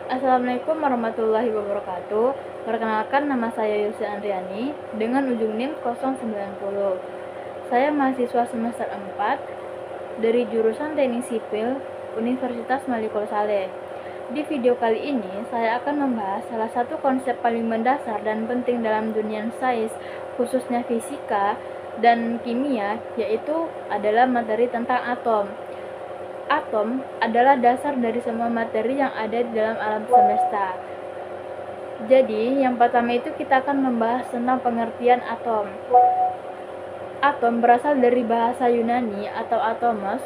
Assalamualaikum warahmatullahi wabarakatuh. Perkenalkan, nama saya Yulsi Andriani dengan ujung NIM 090. Saya mahasiswa semester 4 dari jurusan Teknik Sipil Universitas Malikul Saleh. Di video kali ini, saya akan membahas salah satu konsep paling mendasar dan penting dalam dunia sains, khususnya fisika dan kimia, yaitu adalah materi tentang atom. Atom adalah dasar dari semua materi yang ada di dalam alam semesta. Jadi, yang pertama itu kita akan membahas tentang pengertian atom. Atom berasal dari bahasa Yunani atau atomos,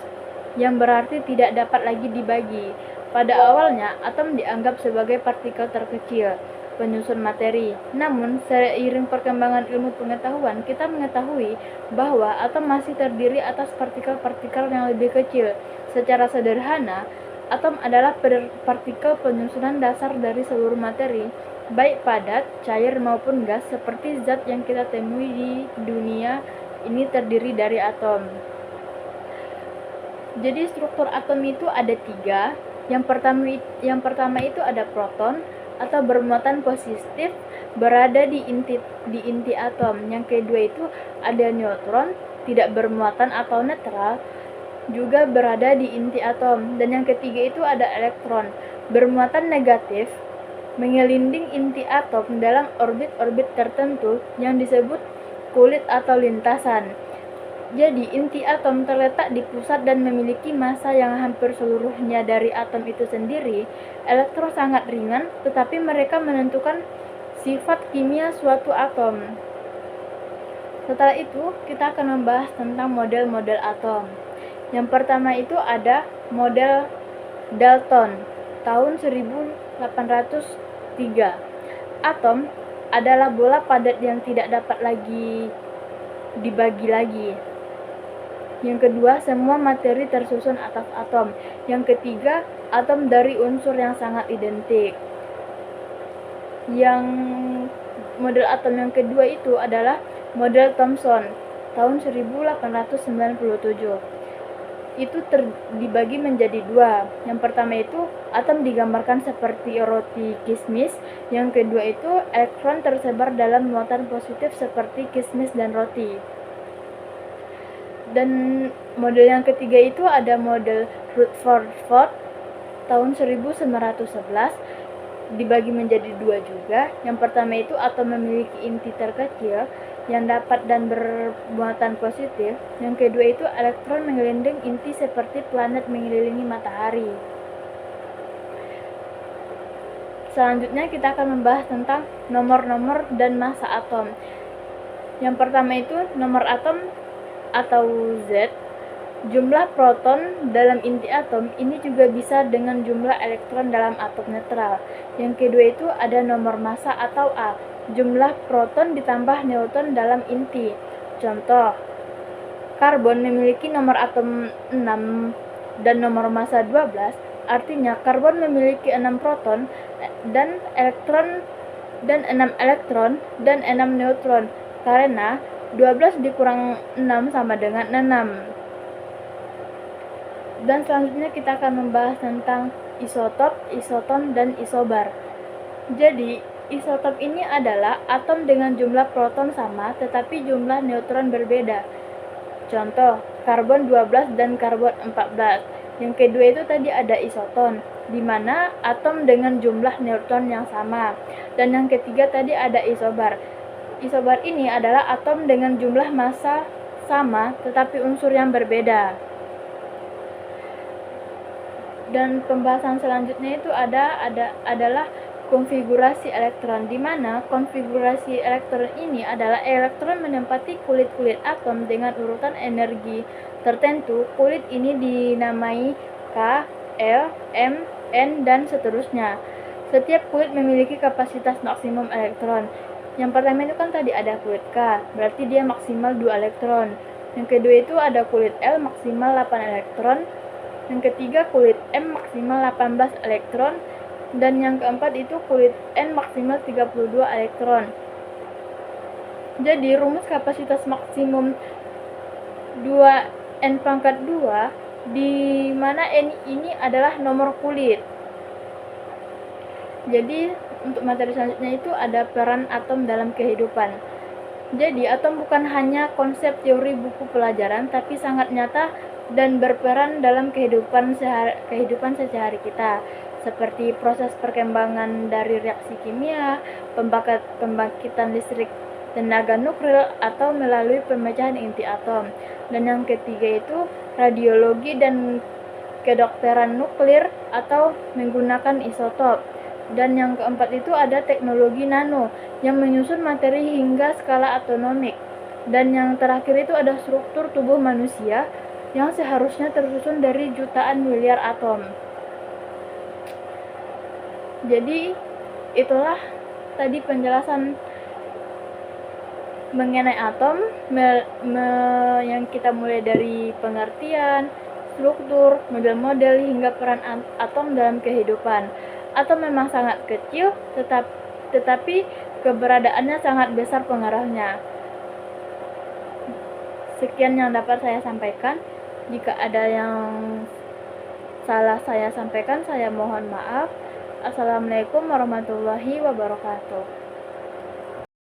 yang berarti tidak dapat lagi dibagi. Pada awalnya, atom dianggap sebagai partikel terkecil, penyusun materi. Namun, seiring perkembangan ilmu pengetahuan, kita mengetahui bahwa atom masih terdiri atas partikel-partikel yang lebih kecil. Secara sederhana, atom adalah partikel penyusunan dasar dari seluruh materi, baik padat, cair maupun gas, seperti zat yang kita temui di dunia ini terdiri dari atom. Jadi struktur atom itu ada 3. Yang pertama itu ada proton atau bermuatan positif berada di inti atom. Yang kedua itu ada neutron tidak bermuatan atau netral juga berada di inti atom. Dan yang ketiga itu ada elektron bermuatan negatif mengelilingi inti atom dalam orbit-orbit tertentu yang disebut kulit atau lintasan. Jadi, inti atom terletak di pusat dan memiliki massa yang hampir seluruhnya dari atom itu sendiri. Elektron sangat ringan, tetapi mereka menentukan sifat kimia suatu atom. Setelah itu, kita akan membahas tentang model-model atom. Yang pertama itu ada model Dalton, tahun 1803. Atom adalah bola padat yang tidak dapat lagi dibagi lagi. Yang kedua, semua materi tersusun atas atom. Yang ketiga, atom dari unsur yang sangat identik. Yang model atom yang kedua itu adalah model Thomson, tahun 1897. Itu dibagi menjadi 2. Yang pertama itu atom digambarkan seperti roti kismis. Yang kedua itu elektron tersebar dalam muatan positif seperti kismis dan roti. Dan model yang ketiga itu ada model Rutherford tahun 1911, dibagi menjadi 2 juga. Yang pertama itu atom memiliki inti terkecil yang dapat dan bermuatan positif. Yang kedua itu elektron mengelilingi inti seperti planet mengelilingi matahari. Selanjutnya kita akan membahas tentang nomor-nomor dan massa atom. Yang pertama itu nomor atom atau Z. Jumlah proton dalam inti atom ini juga bisa dengan jumlah elektron dalam atom netral. Yang kedua itu ada nomor massa atau A. Jumlah proton ditambah neutron dalam inti. Contoh, karbon memiliki nomor atom 6 dan nomor massa 12. Artinya karbon memiliki 6 proton dan 6 elektron dan 6 neutron, karena 12 dikurang 6 sama dengan 6. Dan selanjutnya kita akan membahas tentang isotop, isoton, dan isobar. Jadi, isotop ini adalah atom dengan jumlah proton sama tetapi jumlah neutron berbeda. Contoh, karbon 12 dan karbon 14. Yang kedua itu tadi ada isoton, di mana atom dengan jumlah neutron yang sama. Dan yang ketiga tadi ada isobar. Isobar ini adalah atom dengan jumlah massa sama tetapi unsur yang berbeda. Dan pembahasan selanjutnya itu adalah konfigurasi elektron, di mana konfigurasi elektron ini adalah elektron menempati kulit-kulit atom dengan urutan energi tertentu. Kulit ini dinamai K, L, M, N, dan seterusnya. Setiap kulit memiliki kapasitas maksimum elektron. Yang pertama itu kan tadi ada kulit K, berarti dia maksimal 2 elektron. Yang kedua itu ada kulit L maksimal 8 elektron. Yang ketiga kulit M maksimal 18 elektron. Dan yang keempat itu kulit N maksimal 32 elektron. Jadi rumus kapasitas maksimum 2 N pangkat 2, di mana N ini adalah nomor kulit. Jadi untuk materi selanjutnya itu ada peran atom dalam kehidupan. Jadi atom bukan hanya konsep teori buku pelajaran, tapi sangat nyata dan berperan dalam kehidupan sehari-hari kita, seperti proses perkembangan dari reaksi kimia, pembangkitan listrik tenaga nuklir, atau melalui pemecahan inti atom. Dan yang ketiga itu radiologi dan kedokteran nuklir atau menggunakan isotop. Dan yang keempat itu ada teknologi nano yang menyusun materi hingga skala atomik. Dan yang terakhir itu ada struktur tubuh manusia yang seharusnya tersusun dari jutaan miliar atom. Jadi itulah tadi penjelasan mengenai atom yang kita mulai dari pengertian, struktur, model-model hingga peran atom dalam kehidupan. Atom memang sangat kecil, tetapi keberadaannya sangat besar pengaruhnya. Sekian yang dapat saya sampaikan. Jika ada yang salah saya sampaikan, saya mohon maaf. Assalamualaikum warahmatullahi wabarakatuh.